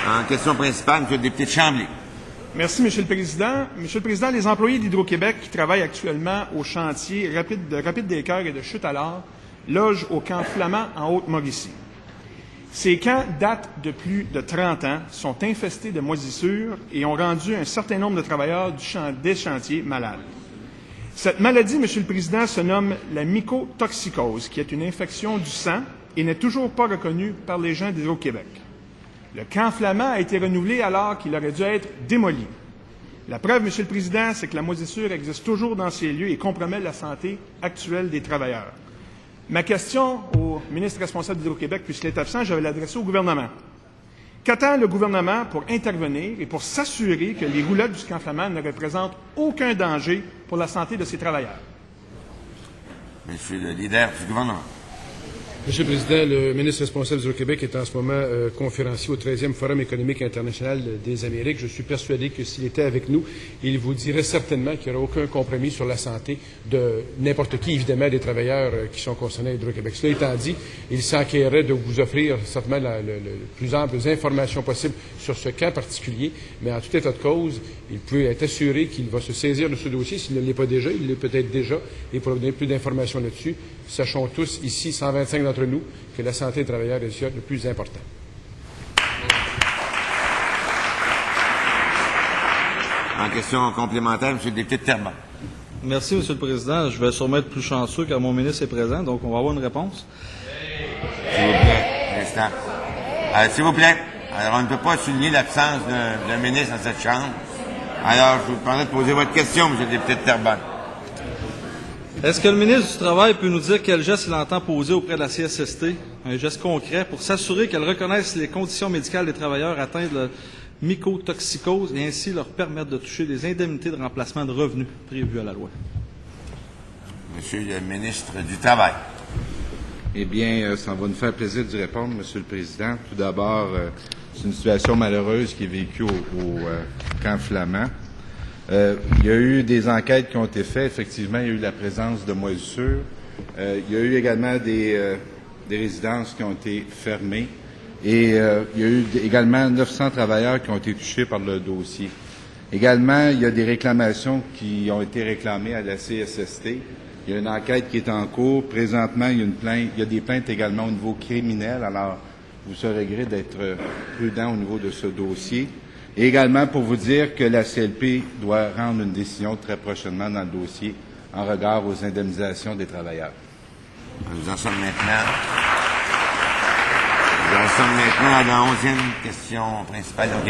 En question principale, M. le député de Chambly. Merci, M. le Président. Monsieur le Président, les employés d'Hydro-Québec qui travaillent actuellement au chantier de Rapide des Cœurs et de Chute à l'Or logent au camp Flamand en Haute-Mauricie. Ces camps datent de plus de 30 ans, sont infestés de moisissures et ont rendu un certain nombre de travailleurs des chantiers malades. Cette maladie, M. le Président, se nomme la mycotoxicose, qui est une infection du sang et n'est toujours pas reconnue par les gens d'Hydro-Québec. Le camp Flamand a été renouvelé alors qu'il aurait dû être démoli. La preuve, M. le Président, c'est que la moisissure existe toujours dans ces lieux et compromet la santé actuelle des travailleurs. Ma question au ministre responsable d'Hydro-Québec, puisqu'il est absent, je vais l'adresser au gouvernement. Qu'attend le gouvernement pour intervenir et pour s'assurer que les roulettes du camp Flamand ne représentent aucun danger pour la santé de ses travailleurs? Monsieur le leader du gouvernement. Monsieur le Président, le ministre responsable du Québec est en ce moment conférencier au 13e Forum économique international des Amériques. Je suis persuadé que s'il était avec nous, il vous dirait certainement qu'il n'y aura aucun compromis sur la santé de n'importe qui, évidemment, des travailleurs qui sont concernés à Hydro-Québec. Cela étant dit, il s'enquérait de vous offrir certainement les plus amples informations possibles sur ce cas particulier, mais en tout état de cause, il peut être assuré qu'il va se saisir de ce dossier. S'il ne l'est pas déjà, il l'est peut-être déjà, et pour donner plus d'informations là-dessus, sachons tous ici, 125 d'entre nous, que la santé des travailleurs est le plus important. En question complémentaire, M. le député de Terrebonne. Merci, M. le Président. Je vais sûrement être plus chanceux car mon ministre est présent, donc on va avoir une réponse. S'il vous plaît, l'instant. S'il vous plaît. Alors, on ne peut pas souligner l'absence d'un ministre dans cette Chambre. Alors, je vous demanderai de poser votre question, M. le député de Terrebonne. Est-ce que le ministre du Travail peut nous dire quel geste il entend poser auprès de la CSST, un geste concret, pour s'assurer qu'elle reconnaisse les conditions médicales des travailleurs atteints de mycotoxicose et ainsi leur permettre de toucher les indemnités de remplacement de revenus prévues à la loi? Monsieur le ministre du Travail. Eh bien, ça va nous faire plaisir d'y répondre, Monsieur le Président. Tout d'abord, c'est une situation malheureuse qui est vécue au camp Flamand. Il y a eu des enquêtes qui ont été faites. Effectivement, il y a eu la présence de moisissures. Il y a eu également des résidences qui ont été fermées. Et il y a eu également 900 travailleurs qui ont été touchés par le dossier. Également, il y a des réclamations qui ont été réclamées à la CSST. Il y a une enquête qui est en cours. Présentement, il y a des plaintes également au niveau criminel. Alors, vous serez gré d'être prudent au niveau de ce dossier. Et également pour vous dire que la CLP doit rendre une décision très prochainement dans le dossier en regard aux indemnisations des travailleurs. Nous en sommes maintenant à la 11e question principale. Donc,